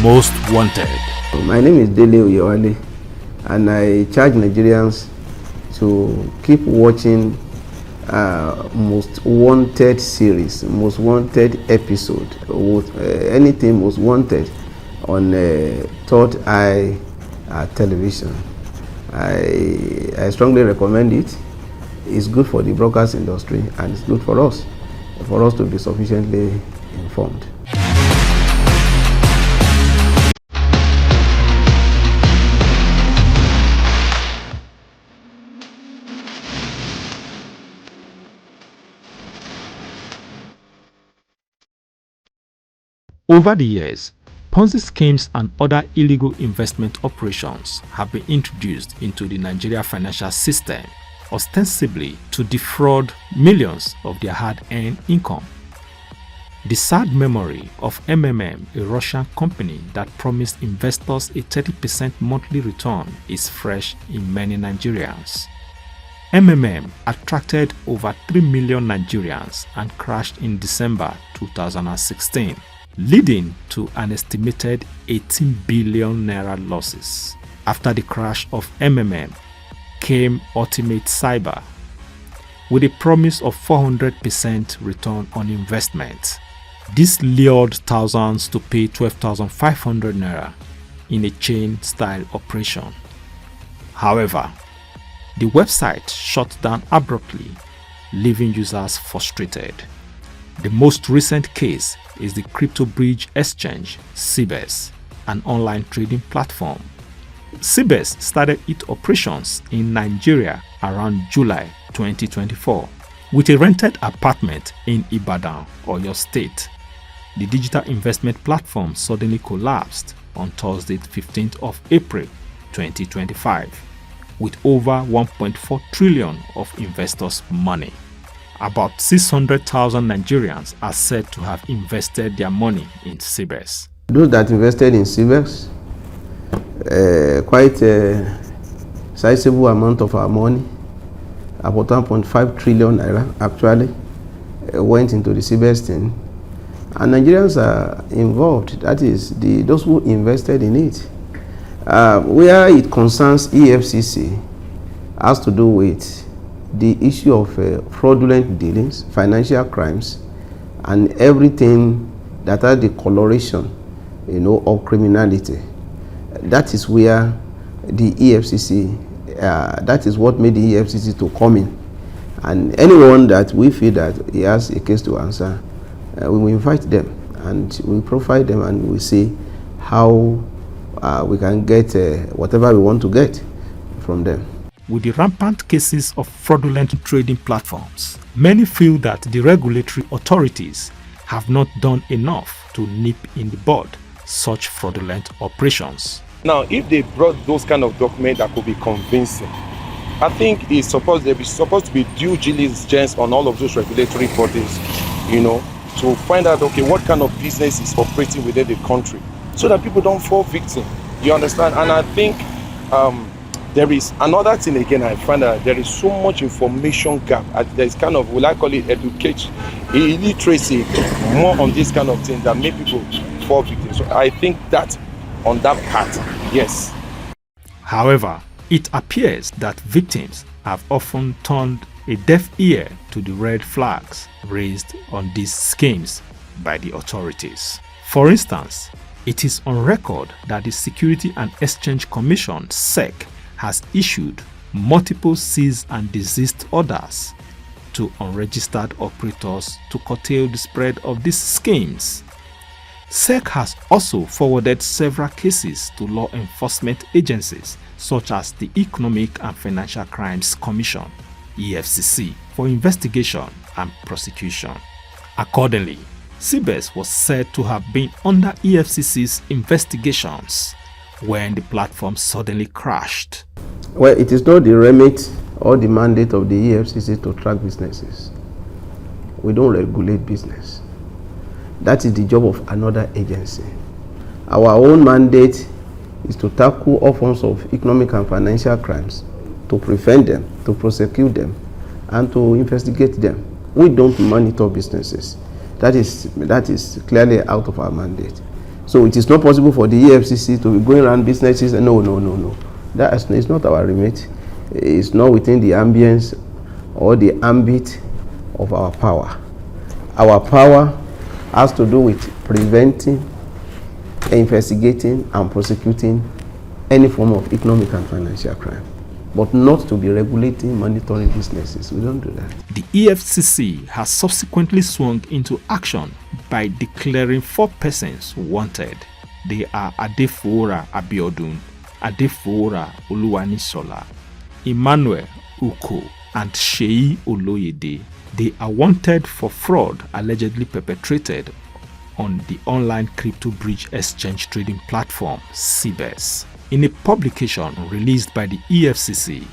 Most Wanted. My name is Dele Oyewale, and I charge Nigerians to keep watching Most Wanted series, Most Wanted episode, with anything Most Wanted on Third Eye television. I strongly recommend it. It's good for the broadcast industry, and it's good for us to be sufficiently informed. Over the years, Ponzi schemes and other illegal investment operations have been introduced into the Nigeria financial system, ostensibly to defraud millions of their hard-earned income. The sad memory of MMM, a Russian company that promised investors a 30% monthly return, is fresh in many Nigerians. MMM attracted over 3 million Nigerians and crashed in December 2016. Leading to an estimated 18 billion naira losses. After the crash of MMM came Ultimate Cyber with a promise of 400% return on investment. This lured thousands to pay 12,500 naira in a chain-style operation. However, the website shut down abruptly, leaving users frustrated. The most recent case is the crypto bridge exchange CBEX, an online trading platform. CBEX started its operations in Nigeria around July 2024 with a rented apartment in Ibadan, Oyo State. The digital investment platform suddenly collapsed on Thursday, 15th of April 2025, with over 1.4 trillion of investors' money. About 600,000 Nigerians are said to have invested their money in CBEX. Those that invested in CBEX, quite a sizable amount of our money, about 1.5 trillion naira actually, went into the CBEX thing. And Nigerians are involved, that is, those who invested in it. Where it concerns EFCC, has to do with the issue of fraudulent dealings, financial crimes, and everything that has the coloration, of criminality. That is where the EFCC, that is what made the EFCC to come in. And anyone that we feel that he has a case to answer, we will invite them and we profile them and we see how we can get whatever we want to get from them. With the rampant cases of fraudulent trading platforms, many feel that the regulatory authorities have not done enough to nip in the bud such fraudulent operations. Now, if they brought those kind of documents that could be convincing, I think it's supposed to be due diligence on all of those regulatory bodies, to find out, okay, what kind of business is operating within the country, so that people don't fall victim. You understand? And I think there is another thing again. I find that there is so much information gap. There is kind of, will I call it education, illiteracy, more on this kind of thing that make people fall victim. So I think that on that part, yes. However, it appears that victims have often turned a deaf ear to the red flags raised on these schemes by the authorities. For instance, it is on record that the Security and Exchange Commission (SEC) has issued multiple cease and desist orders to unregistered operators to curtail the spread of these schemes. SEC has also forwarded several cases to law enforcement agencies such as the Economic and Financial Crimes Commission (EFCC) for investigation and prosecution. Accordingly, CBEX was said to have been under EFCC's investigations when the platform suddenly crashed. Well, it is not the remit or the mandate of the EFCC to track businesses. We don't regulate business. That is the job of another agency. Our own mandate is to tackle all forms of economic and financial crimes, to prevent them, to prosecute them, and to investigate them. We don't monitor businesses. That is clearly out of our mandate. So it is not possible for the EFCC to be going around businesses and no. That is not our remit. It's not within the ambience or the ambit of our power. Our power has to do with preventing, investigating, and prosecuting any form of economic and financial crime, but not to be regulating, monitoring businesses. We don't do that. The EFCC has subsequently swung into action by declaring 4 persons wanted. They are Adefora Abiodun, Adefora Oluwanisola, Emmanuel Uko, and Sheyi Oloyede. They are wanted for fraud allegedly perpetrated on the online crypto bridge exchange trading platform CBEX. In a publication released by the EFCC,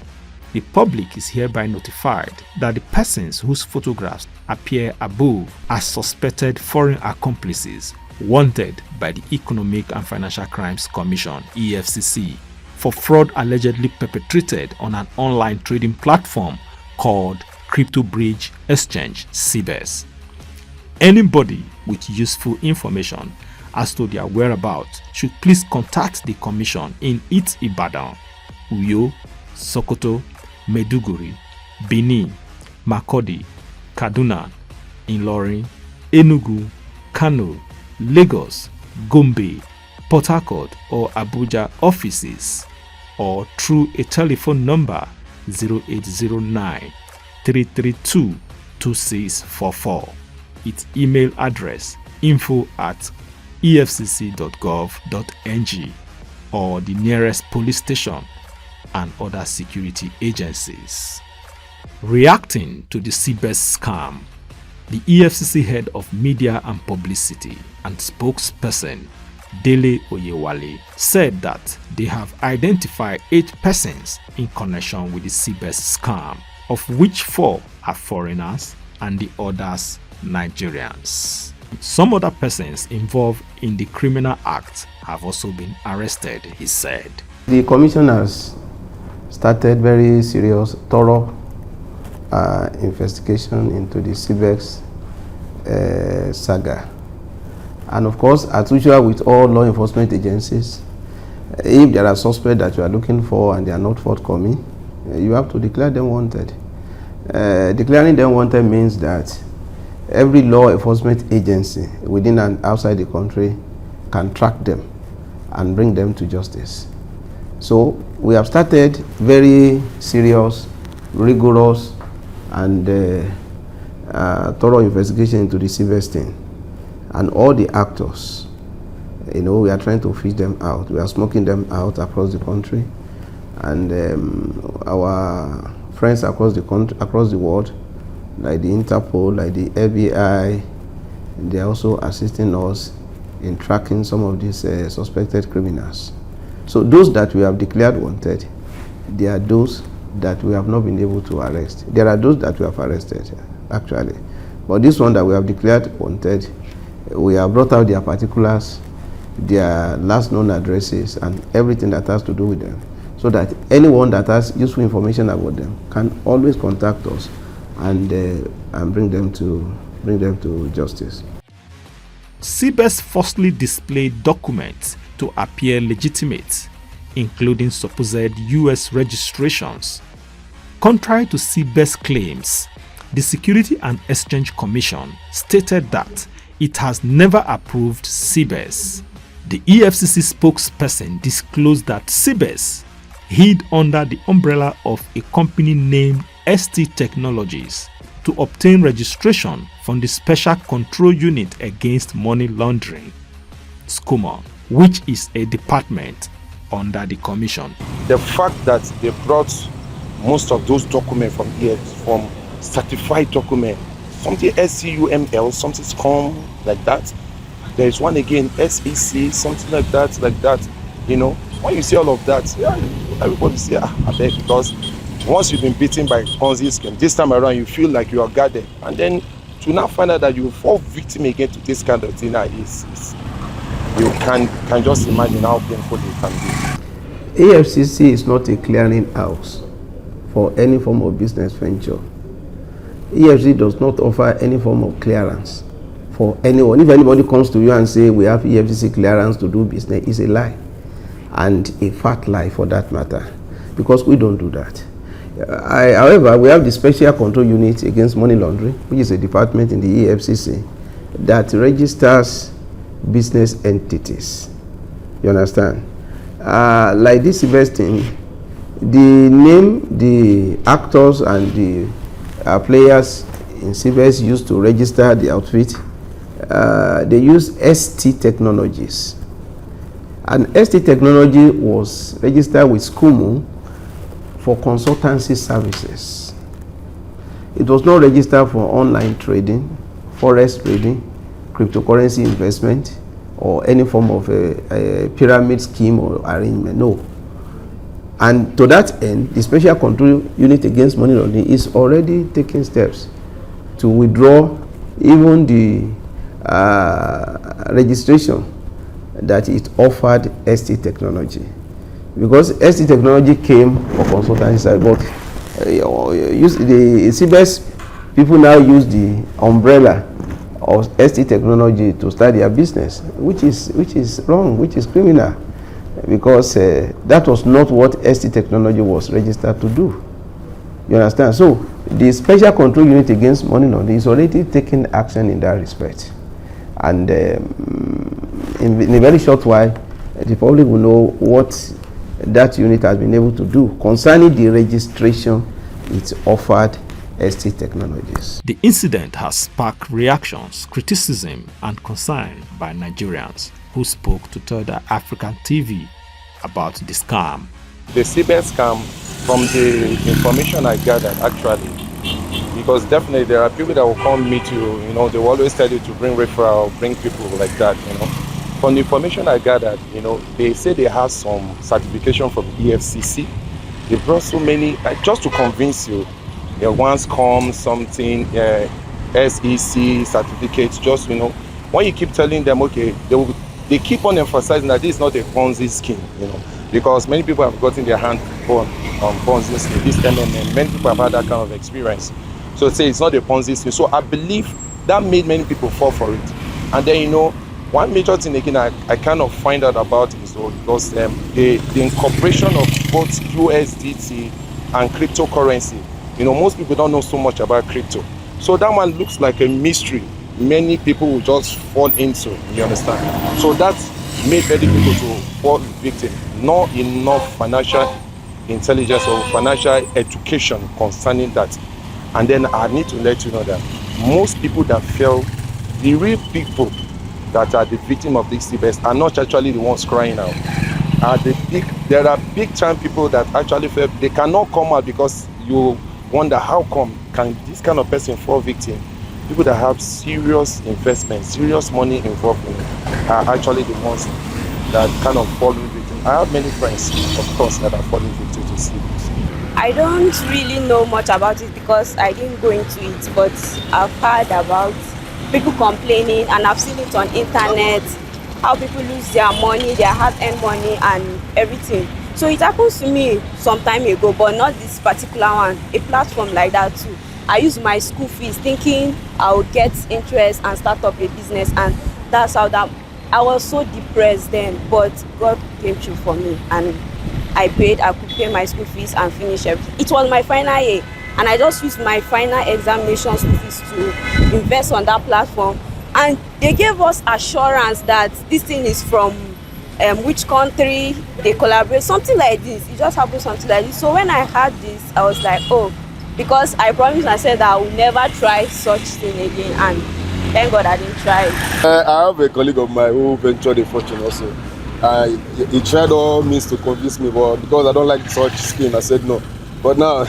the public is hereby notified that the persons whose photographs appear above are suspected foreign accomplices wanted by the Economic and Financial Crimes Commission (EFCC) for fraud allegedly perpetrated on an online trading platform called Crypto Bridge Exchange CBEX. Anybody with useful information as to their whereabouts should please contact the Commission in its Ibadan, Uyo, Sokoto, Maiduguri, Benin, Makurdi, Kaduna, Ilorin, Enugu, Kano, Lagos, Gombe, Port Harcourt or Abuja offices, or through a telephone number 0809 332 2644. Its email address info@efcc.gov.ng, or the nearest police station and other security agencies. Reacting to the CBEX scam, the EFCC head of media and publicity and spokesperson Dele Oyewale said that they have identified 8 persons in connection with the CBEX scam, of which 4 are foreigners and the others Nigerians. Some other persons involved in the criminal act have also been arrested, he said. The Commission has started very serious, thorough investigation into the CBEX saga. And of course, as usual with all law enforcement agencies, if there are suspects that you are looking for and they are not forthcoming, you have to declare them wanted. Declaring them wanted means that every law enforcement agency within and outside the country can track them and bring them to justice. So we have started very serious, rigorous, and thorough investigation into the CBEX thing. And all the actors, we are trying to fish them out. We are smoking them out across the country. And our friends across the country, across the world, like the Interpol, like the FBI, they are also assisting us in tracking some of these suspected criminals. So those that we have declared wanted, they are those that we have not been able to arrest. There are those that we have arrested, actually. But this one that we have declared wanted, we have brought out their particulars, their last known addresses, and everything that has to do with them, so that anyone that has useful information about them can always contact us and bring them to justice. CBEX falsely displayed documents to appear legitimate, including supposed U.S. registrations. Contrary to CBEX claims, the Security and Exchange Commission stated that it has never approved CBEX. The EFCC spokesperson disclosed that CBEX hid under the umbrella of a company named ST Technologies to obtain registration from the Special Control Unit Against Money Laundering, SCOMA, which is a department under the Commission. The fact that they brought most of those documents from certified documents, something SCUML, something SCOM, like that. There is one again, SEC, something like that. When you see all of that, everybody say, I beg, because once you've been beaten by Ponzi scheme, this time around you feel like you are guarded, and then to now find out that you fall victim again to this kind of thing, you can just imagine how painful it can be. EFCC is not a clearing house for any form of business venture. EFCC does not offer any form of clearance for anyone. If anybody comes to you and say we have EFCC clearance to do business, it's a lie, and a fat lie for that matter, because we don't do that. However, we have the Special Control Unit Against Money Laundering, which is a department in the EFCC that registers business entities. You understand? Like this investing, the name the actors and the players in CBEX used to register the outfit, they use ST Technologies. And ST Technology was registered with SCUMU for consultancy services. It was not registered for online trading, forex trading, cryptocurrency investment, or any form of a pyramid scheme or arrangement. No. And to that end, the Special Control Unit Against Money Laundering is already taking steps to withdraw even the registration that it offered ST Technology. Because ST Technology came for consultancy side, but the CBEX people now use the umbrella of ST Technology to start their business, which is wrong, which is criminal, because that was not what ST Technology was registered to do. You understand? So the Special Control Unit Against Money Laundering is already taking action in that respect, and in a very short while, the public will know what that unit has been able to do concerning the registration it offered ST Technologies. The incident has sparked reactions, criticism, and concern by Nigerians who spoke to Third African TV about the scam. The CBEX scam, from the information I gathered, actually, because definitely there are people that will come meet you, they will always tell you to bring referral, bring people like that, From the information I gathered, they say they have some certification from EFCC. They brought so many, just to convince you, once come something, SEC certificates, just, when you keep telling them, okay, they keep on emphasizing that this is not a Ponzi scheme, because many people have gotten their hand on Ponzi scheme, this MMM, many people have had that kind of experience. So say it's not a Ponzi scheme. So I believe that made many people fall for it. And then, one major thing again I kind of find out about is because the incorporation of both USDT and cryptocurrency. Most people don't know so much about crypto. So that one looks like a mystery. Many people will just fall into, you understand? So that made many people to fall victim. Not enough financial intelligence or financial education concerning that. And then I need to let you know that most people that fell, the real people that are the victim of this CBEX are not actually the ones crying out. There are big time people that actually feel they cannot come out, because you wonder how come can this kind of person fall victim. People that have serious investment, serious money involved in it are actually the ones that kind of fall victim. I have many friends, of course, that are falling victim to CBEX. I don't really know much about it because I didn't go into it, but I've heard about people complaining, and I've seen it on internet, how people lose their money, their hard-earned money and everything. So it happens to me some time ago, but not this particular one, a platform like that too. I used my school fees thinking I would get interest and start up a business, and that's how that I was so depressed then, but God came through for me and I could pay my school fees and finish everything. It was my final year, and I just used my final examination school fees to invest on that platform, and they gave us assurance that this thing is from which country they collaborate, something like this. It just happened, something like this. So when I heard this, I was like, oh, because I promised myself that I will never try such thing again, and thank God I didn't try it. I have a colleague of mine who ventured a fortune also. He tried all means to convince me, but because I don't like such scheme, I said no. But now,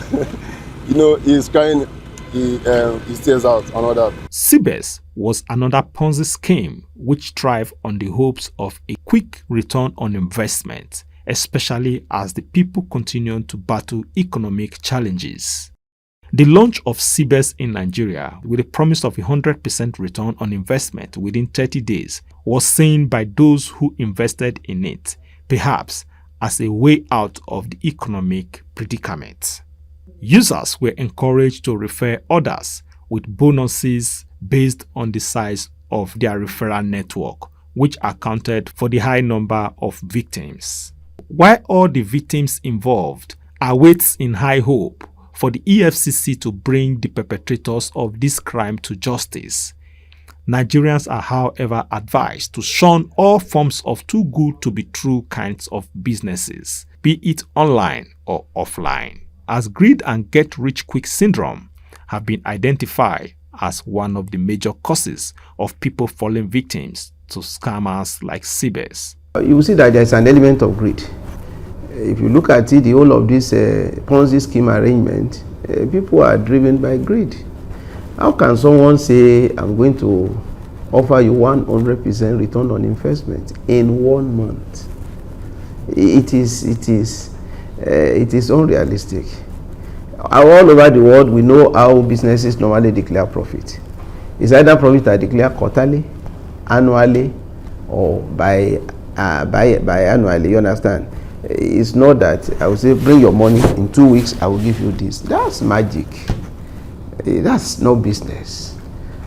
he's crying, he stays out and all that. CBEX was another Ponzi scheme which thrived on the hopes of a quick return on investment, especially as the people continued to battle economic challenges. The launch of CBEX in Nigeria, with a promise of 100% return on investment within 30 days, was seen by those who invested in it, perhaps as a way out of the economic predicament. Users were encouraged to refer others with bonuses based on the size of their referral network, which accounted for the high number of victims. While all the victims involved awaits in high hope for the EFCC to bring the perpetrators of this crime to justice, Nigerians are, however, advised to shun all forms of too good to be true kinds of businesses, be it online or offline, as greed and get-rich-quick syndrome have been identified as one of the major causes of people falling victims to scammers like CBEX. You will see that there is an element of greed. If you look at it, the whole of this Ponzi scheme arrangement, people are driven by greed. How can someone say, I'm going to offer you 100% return on investment in 1 month? It is unrealistic. All over the world, we know how businesses normally declare profit. It's either profit are declared quarterly, annually, or by annually. You understand? It's not that I will say, bring your money in 2 weeks, I will give you this. That's magic. That's no business.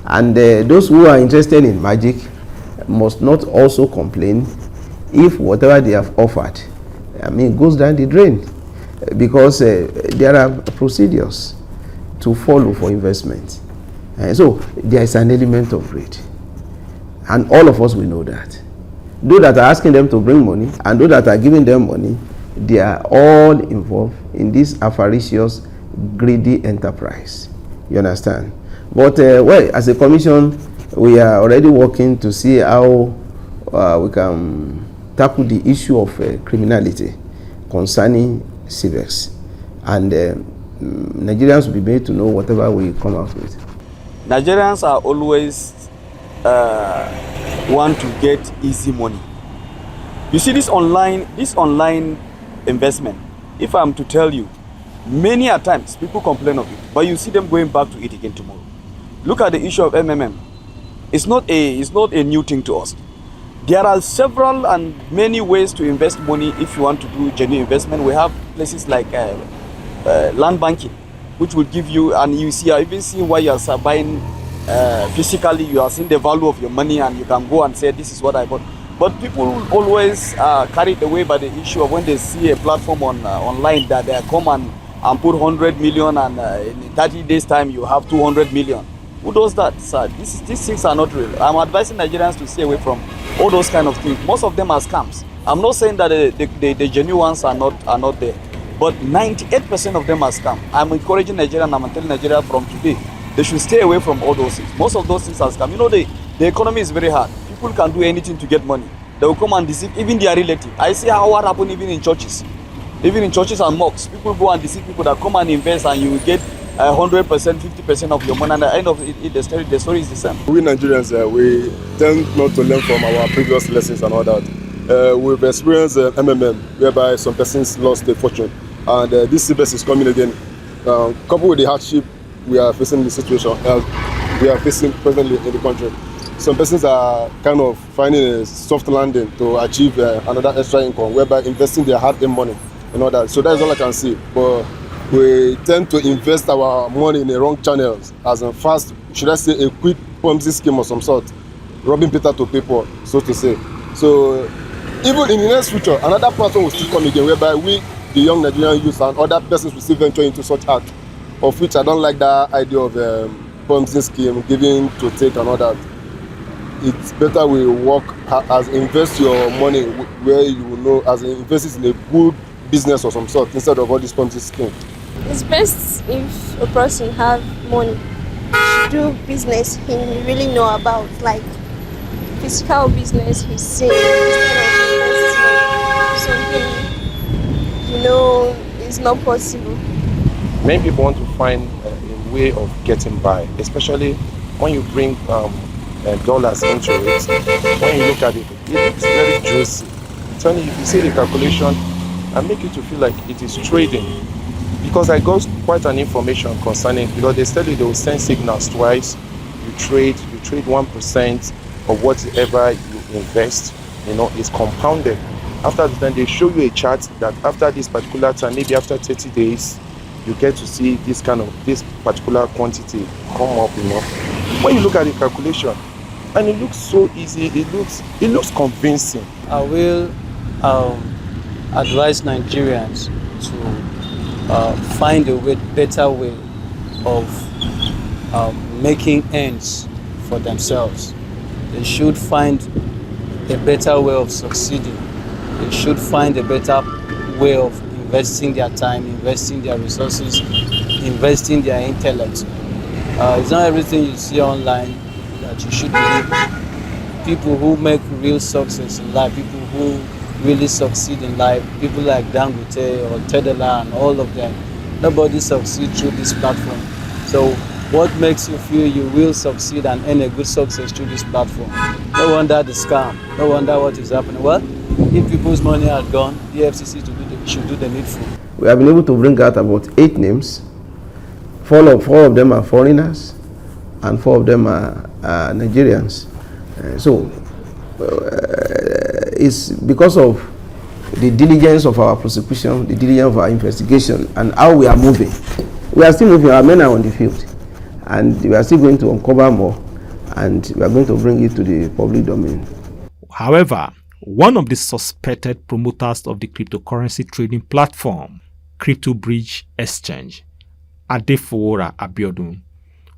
And those who are interested in magic must not also complain if whatever they have offered, goes down the drain, because there are procedures to follow for investment. So there is an element of greed, and all of us will know that. Those that are asking them to bring money and those that are giving them money, they are all involved in this avaricious, greedy enterprise. You understand? But well, as a commission, we are already working to see how we can tackle the issue of criminality concerning CBEX, and Nigerians will be made to know whatever we come out with. Nigerians are always want to get easy money. You see, this online investment, if I'm to tell you, many a times people complain of it, but you see them going back to it again tomorrow. Look at the issue of MMM. It's not a new thing to us. There are several and many ways to invest money if you want to do genuine investment. We have places like land banking, which will give you, and you see, even see why you are buying physically, you are seeing the value of your money, and you can go and say, this is what I bought. But people always carried away by the issue of when they see a platform online that they come and put 100 million, and in 30 days time you have 200 million. Who does that, sir? These things are not real. I'm advising Nigerians to stay away from all those kind of things. Most of them are scams. I'm not saying that the genuine ones are not there, but 98% of them are scams. I'm encouraging Nigerians, I'm telling Nigeria from today, they should stay away from all those things. Most of those things are scams. You know, the economy is very hard. People can do anything to get money. They will come and deceive even their relative. I see what happens even in churches. Even in churches and mosques, people go and deceive people that come and invest, and you will get 100%, 50% of your money, and at the end of it, the story is the same. We Nigerians, we tend not to learn from our previous lessons and all that. We've experienced MMM, whereby some persons lost their fortune, and this CBEX is coming again. Coupled with the hardship we are facing in the situation, we are facing presently in the country, some persons are kind of finding a soft landing to achieve another extra income, whereby investing their hard-earned money and all that. So that's all I can see. But we tend to invest our money in the wrong channels, as in fast, should I say, a quick Ponzi scheme of some sort, robbing Peter to pay Paul, so to say. So even in the next future, another platform will still come again, whereby we, the young Nigerian youth, and other persons will still venture into such act, of which I don't like that idea of Ponzi scheme, giving to take and all that. It's better we work as invest your money where you know, as invest in a good business of some sort, instead of all this Ponzi scheme. It's best if a person have money to do business he really know about, like physical business he's seeing, instead of something is not possible. Many people want to find a way of getting by, especially when you bring dollars into it. When you look at it, it looks very juicy. Tell you, if you see the calculation, and make you to feel like it is trading. Because I got quite an information concerning, because they said they will send signals twice. You trade 1% of whatever you invest, is compounded. After then they show you a chart that after this particular time, maybe after 30 days, you get to see this particular quantity come up, When you look at the calculation, and it looks so easy. It looks convincing. I will advise Nigerians to find a better way of making ends for themselves. They should find a better way of succeeding. They should find a better way of investing their time, investing their resources, investing their intellect. It's not everything you see online that you should believe. People who make real success in life, people who really succeed in life, people like Dangote or Tedela and all of them, nobody succeeds through this platform. So what makes you feel you will succeed and earn a good success through this platform? No wonder the scam, no wonder what is happening. Well, if people's money are gone, the EFCC should do the needful. We have been able to bring out about 8 names. Four of them are foreigners, and 4 of them are Nigerians. It's because of the diligence of our prosecution, the diligence of our investigation, and how we are moving. We are still moving. Our men are on the field, and we are still going to uncover more, and we are going to bring it to the public domain. However, one of the suspected promoters of the cryptocurrency trading platform, Crypto Bridge Exchange, Adefowora Abiodun,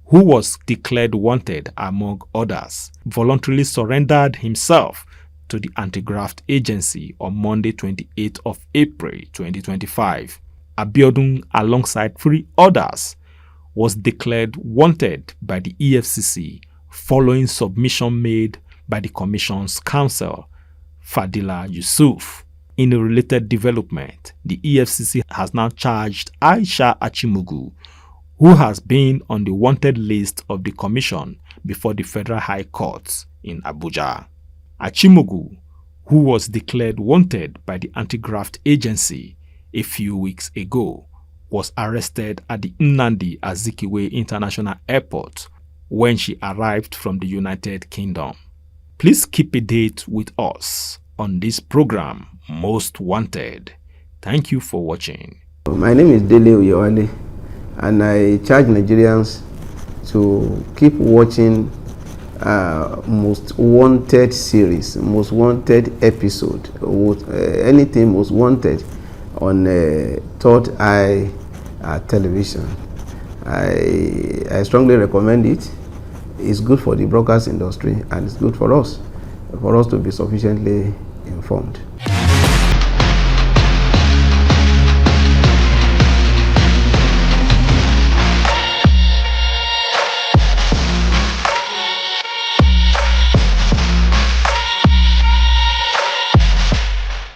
who was declared wanted among others, voluntarily surrendered himself to the anti-graft agency on Monday 28th of April 2025. Abiodun, alongside 3 others, was declared wanted by the EFCC following submission made by the Commission's counsel, Fadila Yusuf. In a related development, the EFCC has now charged Aisha Achimugu, who has been on the wanted list of the Commission before the Federal High Court in Abuja. Achimugu, who was declared wanted by the anti-graft agency a few weeks ago, was arrested at the Nnamdi Azikiwe International Airport when she arrived from the United Kingdom. Please keep a date with us on this program, Most Wanted. Thank you for watching. My name is Dele Oyewale, and I charge Nigerians to keep watching Most Wanted series, Most Wanted episode, anything Most Wanted on Third Eye television. I strongly recommend it. It's good for the broadcast industry, and it's good for us to be sufficiently informed.